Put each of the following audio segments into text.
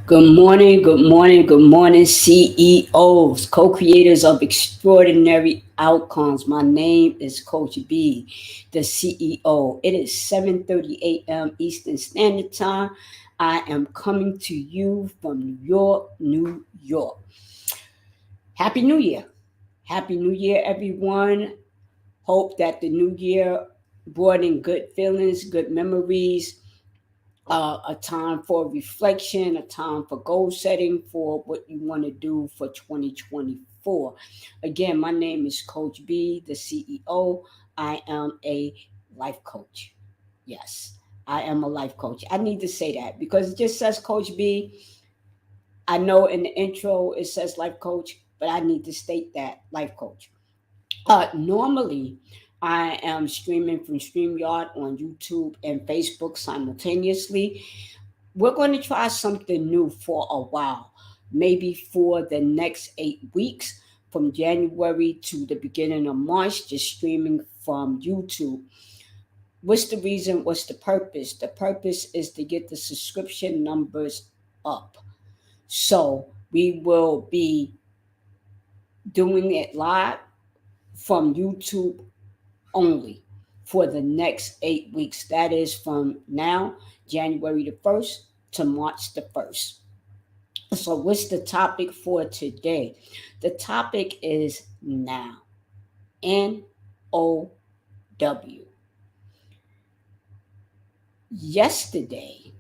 Good morning, good morning, good morning, CEOs, co-creators of extraordinary outcomes. My name is Coach B, the CEO. It is 7:30 a.m. Eastern Standard Time. I am coming to you from New York, New York. Happy New Year. Happy New Year, everyone. Hope that the new year brought in good feelings, good memories, a time for reflection, a time for goal setting for what you want to do for 2024. Again, my name is Coach B, the CEO. I am a life coach. Yes, I am a life coach. I need to say that because it just says Coach B. I know in the intro it says life coach, but I need to state that life coach. Normally, I am streaming from StreamYard on YouTube and Facebook simultaneously. We're going to try something new for a while, maybe for the next 8 weeks, from January to the beginning of March, just streaming from YouTube. What's the reason? What's the purpose? The purpose is to get the subscription numbers up. So we will be doing it live from YouTube only for the next 8 weeks. That is from now, January the 1st to March the 1st. So, what's the topic for today? The topic is now. N.O.W. Yesterday,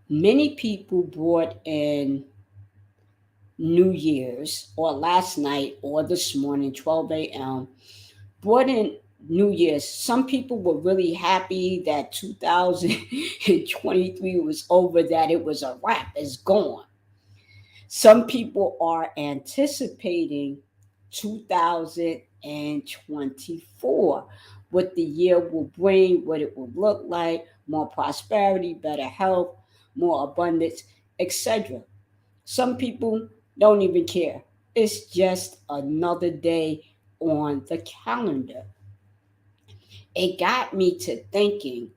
many people brought in New Year's, or last night, or this morning, 12 a.m., brought in New Year's. Some people were really happy that 2023 was over, that it was a wrap, it's gone. Some people are anticipating 2024, what the year will bring, what it will look like, more prosperity, better health, more abundance, etc. Some people don't even care. It's just another day on the calendar. It got me to thinking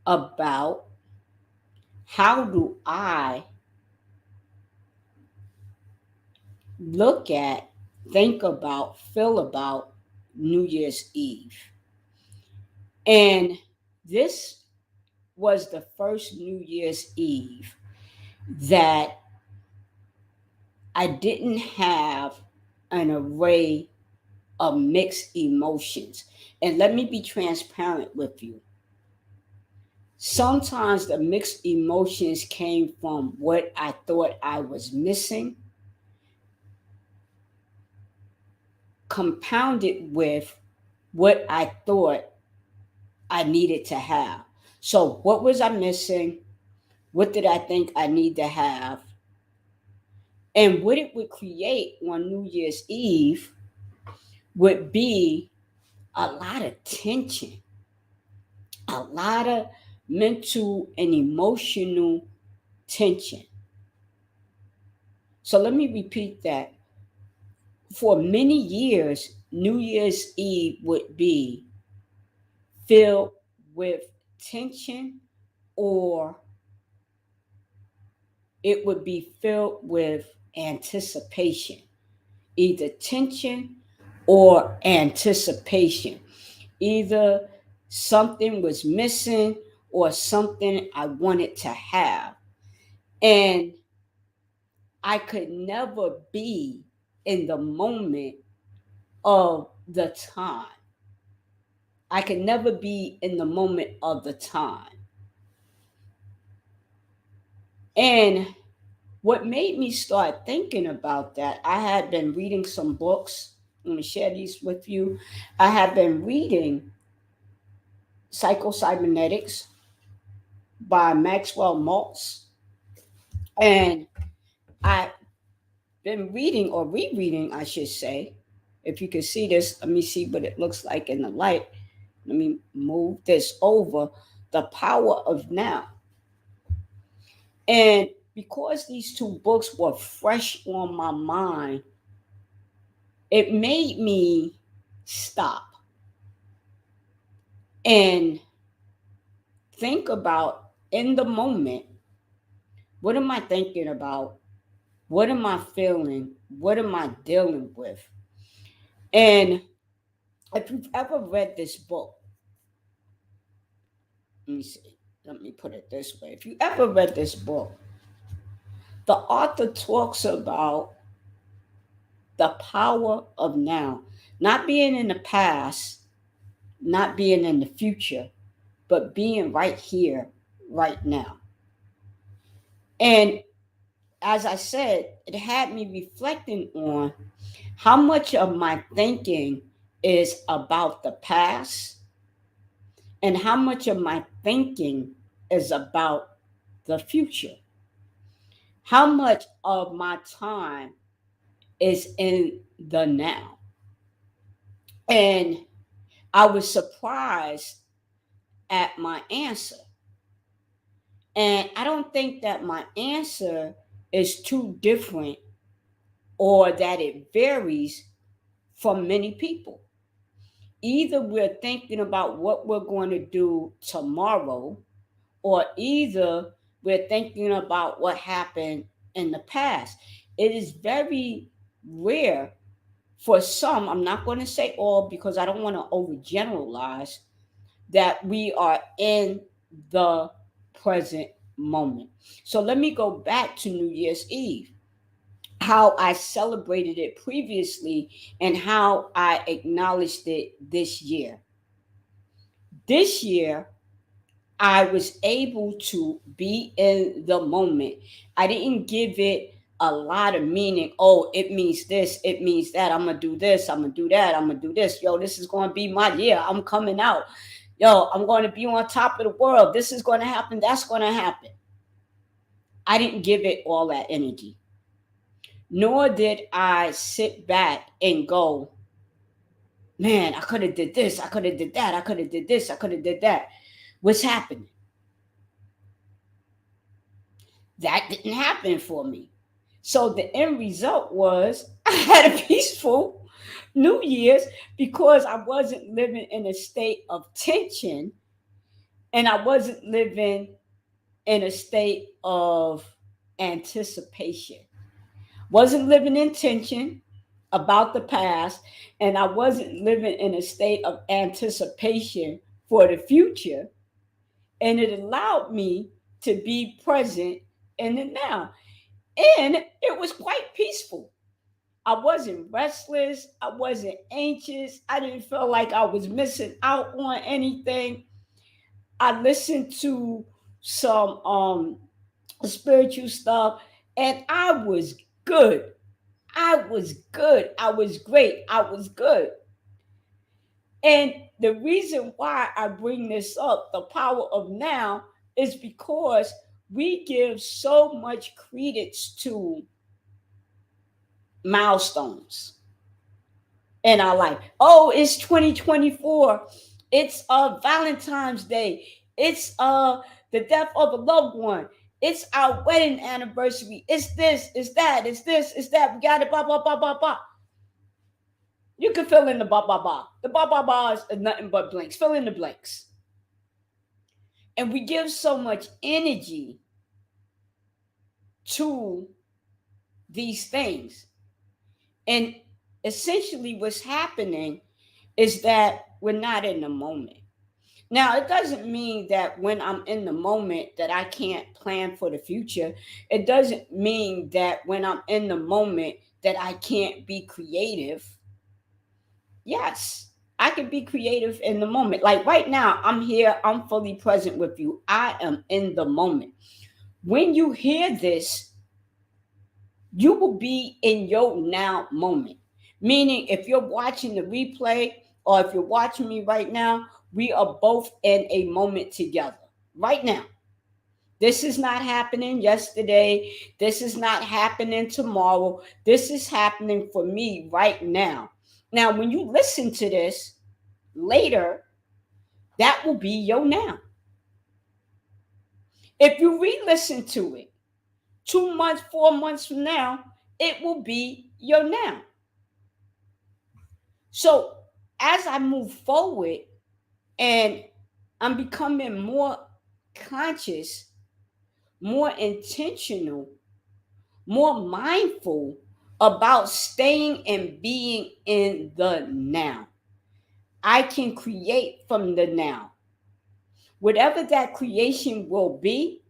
about how do I look at, think about, feel about New Year's Eve. And this was the first New Year's Eve that I didn't have an array of mixed emotions. And let me be transparent with you. Sometimes the mixed emotions came from what I thought I was missing, compounded with what I thought I needed to have. So, what was I missing? What did I think I need to have? And what it would create on New Year's Eve would be a lot of tension, a lot of mental and emotional tension. So, let me repeat that. For many years, New Year's Eve would be filled with tension, or it would be filled with anticipation, either tension or anticipation. Either something was missing or something I wanted to have. And I could never be in the moment of the time. I could never be in the moment of the time. And what made me start thinking about that, I had been reading some books. I'm going to share these with you. I have been reading Psycho-Cybernetics by Maxwell Maltz. And I've been reading, or rereading, I should say. If you can see this, let me see what it looks like in the light. Let me move this over. The Power of Now. And because these two books were fresh on my mind, it made me stop and think about, in the moment, What am I thinking about? What am I feeling? What am I dealing with? And if you've ever read this book, let me see, let me put it this way. If you ever read this book, the author talks about the power of now, not being in the past, not being in the future, but being right here, right now. And as I said, it had me reflecting on how much of my thinking is about the past and how much of my thinking is about the future. How much of my time is in the now. And I was surprised at my answer. And I don't think that my answer is too different or that it varies from many people. Either we're thinking about what we're going to do tomorrow, or either we're thinking about what happened in the past. It is very rare for some, I'm not going to say all because I don't want to overgeneralize, that we are in the present moment. So let me go back to New Year's Eve, how I celebrated it previously and how I acknowledged it this year. This year, I was able to be in the moment. I didn't give it a lot of meaning. Oh, it means this, it means that. I'm going to do this, I'm going to do that, I'm going to do this. Yo, this is going to be my year. I'm coming out. Yo, I'm going to be on top of the world. This is going to happen, that's going to happen. I didn't give it all that energy. Nor did I sit back and go, man, I could have did this, I could have did that, I could have did this, I could have did that. What's happening? That didn't happen for me. So the end result was I had a peaceful New Year's because I wasn't living in a state of tension and I wasn't living in a state of anticipation. Wasn't living in tension about the past, and I wasn't living in a state of anticipation for the future. And it allowed me to be present in the now. And it was quite peaceful. I wasn't restless. I wasn't anxious. I didn't feel like I was missing out on anything. I listened to some spiritual stuff and I was good. I was good. I was great. I was good. And the reason why I bring this up, the power of now, is because we give so much credence to milestones in our life. Oh, it's 2024. It's Valentine's Day. It's the death of a loved one. It's our wedding anniversary. It's this, it's that, it's this, it's that. We got it, blah, blah, blah, blah, blah. You can fill in the blah, blah, blah. The blah, blah, blah is nothing but blanks. Fill in the blanks. And we give so much energy to these things. And essentially, what's happening is that we're not in the moment. Now, it doesn't mean that when I'm in the moment that I can't plan for the future. It doesn't mean that when I'm in the moment that I can't be creative. Yes, I can be creative in the moment. Like right now, I'm here, I'm fully present with you. I am in the moment. When you hear this, you will be in your now moment. Meaning, if you're watching the replay or if you're watching me right now, we are both in a moment together right now. This is not happening yesterday. This is not happening tomorrow. This is happening for me right now. Now, when you listen to this later, that will be your now. If you re listen to it 2 months, 4 months from now, it will be your now. So as I move forward and I'm becoming more conscious more intentional, more mindful about staying and being in the now. I can create from the now. Whatever that creation will be,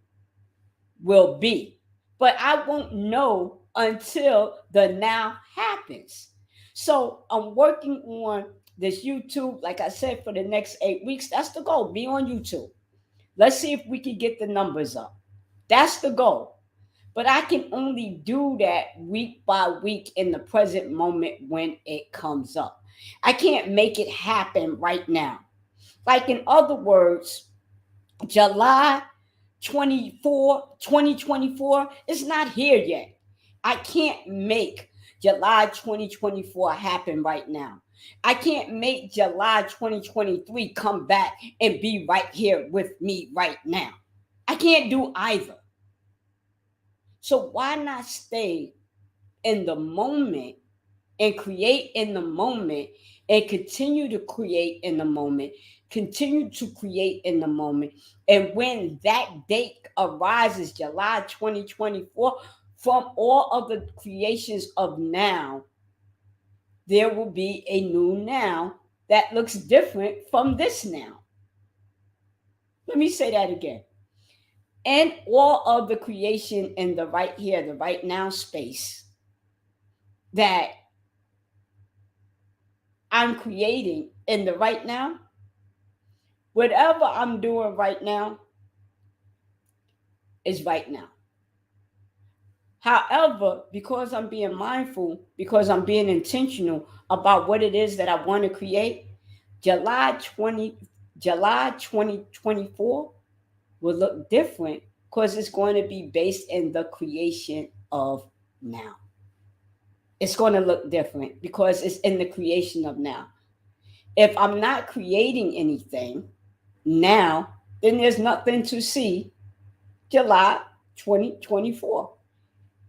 will be. But I won't know until the now happens. So I'm working on this YouTube, like I said, for the next 8 weeks. That's the goal. Be on YouTube. Let's see if we can get the numbers up. That's the goal. But I can only do that week by week in the present moment when it comes up. I can't make it happen right now. Like, in other words, July 2024 is not here yet. I can't make July 2024 happen right now. I can't make July 2023 come back and be right here with me right now. I can't do either. So why not stay in the moment and create in the moment and continue to create in the moment, continue to create in the moment. And when that date arises, July 2024, from all of the creations of now, there will be a new now that looks different from this now. Let me say that again. And all of the creation in the right here, the right now space that I'm creating in the right now, whatever I'm doing right now is right now. However, because I'm being mindful, because I'm being intentional about what it is that I want to create, July 2024 will look different because it's going to be based in the creation of now. It's going to look different because it's in the creation of now. If I'm not creating anything now, then there's nothing to see July 2024.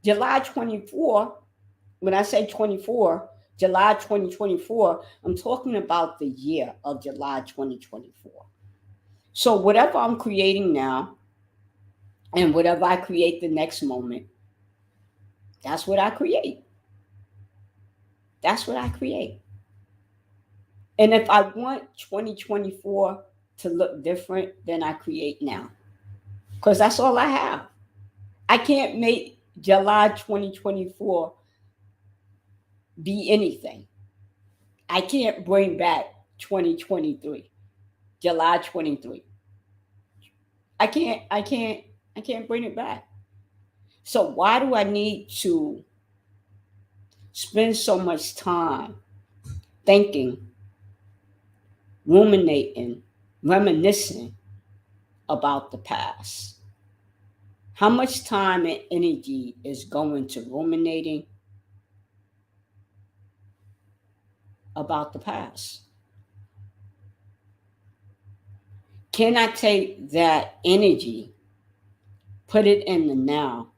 July 24, when I say 24, July 2024, I'm talking about the year of July 2024. So whatever I'm creating now and whatever I create the next moment, that's what I create. That's what I create. And if I want 2024 to look different, then I create now. Because that's all I have. I can't make July 2024 be anything. I can't bring back 2023, July 23. I can't bring it back. So why do I need to spend so much time thinking, ruminating, reminiscing about the past? How much time and energy is going to ruminating about the past? Can I take that energy, put it in the now,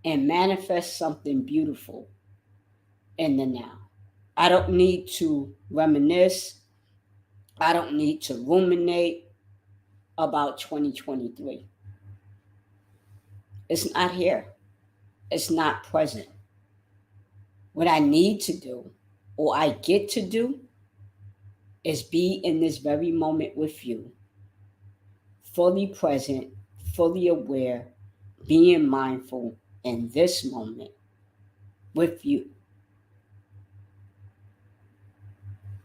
and manifest something beautiful in the now? I don't need to reminisce. I don't need to ruminate about 2023. It's not here. It's not present. What I need to do, or I get to do, is be in this very moment with you, fully present, fully aware, being mindful in this moment with you,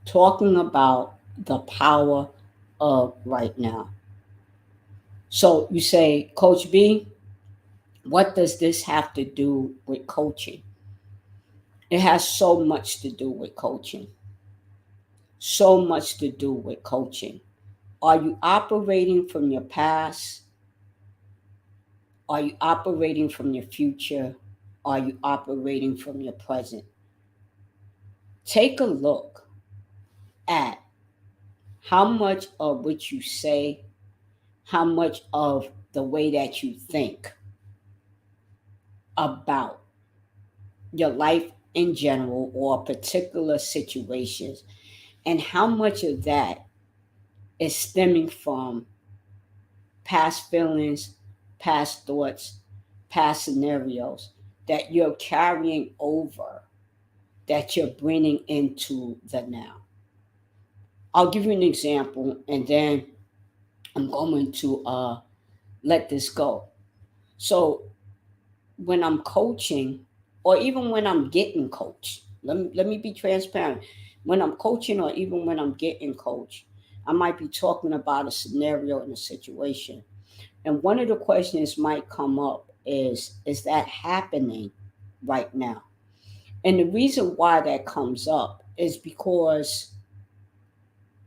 talking about the power of right now. So you say, Coach B, what does this have to do with coaching? It has so much to do with coaching. So much to do with coaching. Are you operating from your past? Are you operating from your future? Are you operating from your present? Take a look at how much of what you say, how much of the way that you think about your life in general or particular situations, and how much of that is stemming from past feelings, past thoughts, past scenarios that you're carrying over, that you're bringing into the now. I'll give you an example and then I'm going to let this go. So, when I'm coaching, or even when I'm getting coached, let me be transparent. When I'm coaching, or even when I'm getting coached, I might be talking about a scenario and a situation. And one of the questions might come up is that happening right now? And the reason why that comes up is because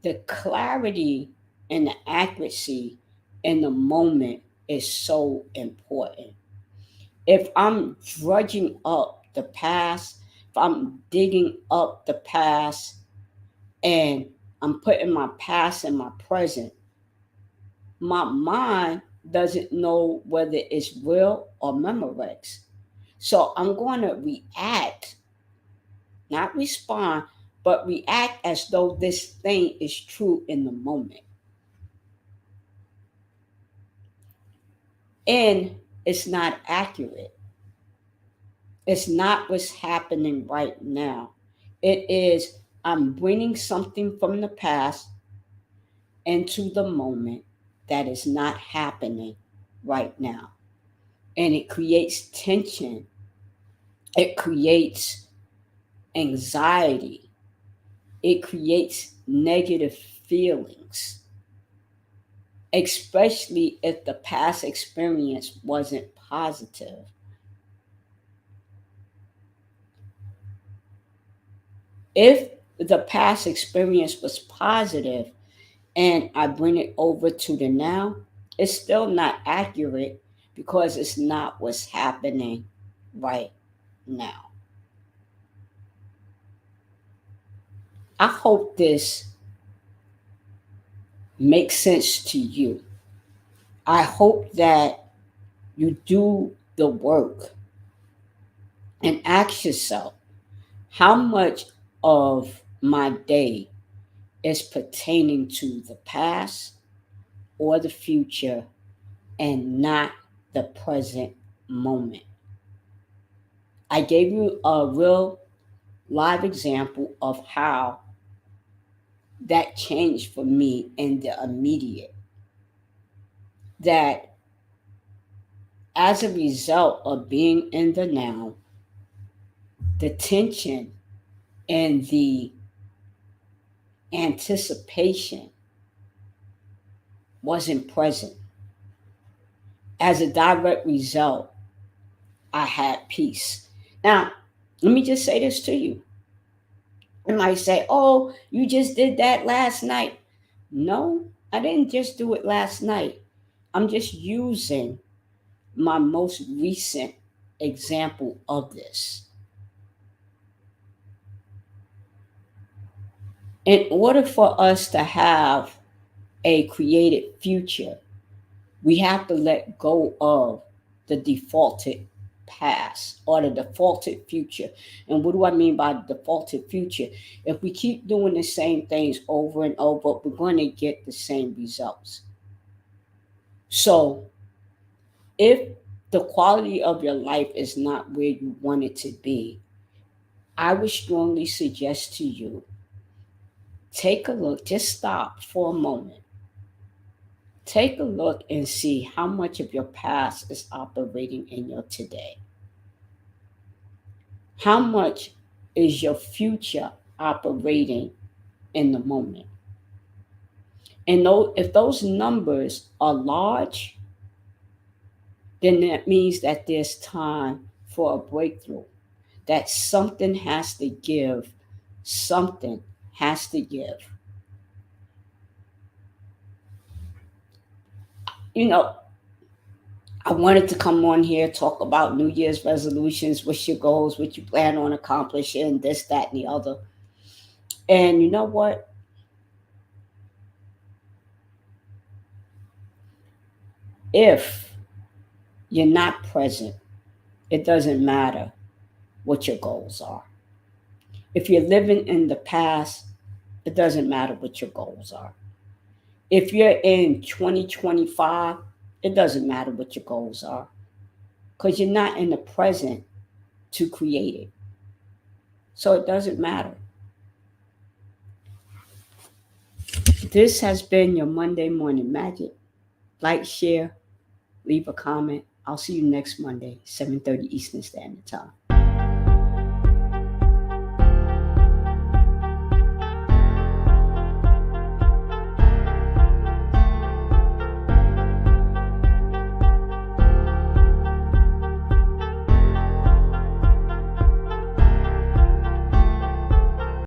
the clarity and the accuracy in the moment is so important. If I'm drudging up the past, if I'm digging up the past and I'm putting my past in my present, my mind doesn't know whether it's real or Memorex. So I'm going to react, not respond, but react as though this thing is true in the moment. And it's not accurate. It's not what's happening right now. It is, I'm bringing something from the past into the moment that is not happening right now. And it creates tension, it creates anxiety, it creates negative feelings, especially if the past experience wasn't positive. If the past experience was positive and I bring it over to the now, it's still not accurate because it's not what's happening right now. I hope this makes sense to you. I hope that you do the work and ask yourself, how much of my day is pertaining to the past or the future and not the present moment? I gave you a real live example of how that changed for me in the immediate. That as a result of being in the now, the tension and the anticipation wasn't present. As a direct result, I had peace. Now, let me just say this to you. You might say, oh, you just did that last night. No, I didn't just do it last night. I'm just using my most recent example of this. In order for us to have a created future, we have to let go of the defaulted past or the defaulted future. And what do I mean by defaulted future? If we keep doing the same things over and over, we're going to get the same results. So, if the quality of your life is not where you want it to be, I would strongly suggest to you, take a look, just stop for a moment. Take a look and see how much of your past is operating in your today. How much is your future operating in the moment? And if those numbers are large, then that means that there's time for a breakthrough, that something has to give. Something has to give. You know, I wanted to come on here, talk about New Year's resolutions, what's your goals, what you plan on accomplishing, this, that, and the other. And you know what? If you're not present, it doesn't matter what your goals are. If you're living in the past, it doesn't matter what your goals are. If you're in 2025 It doesn't matter what your goals are because you're not in the present to create it. So it doesn't matter. This has been your Monday Morning Magic. Like, share, leave a comment. I'll see you next Monday, 7:30 Eastern Standard Time.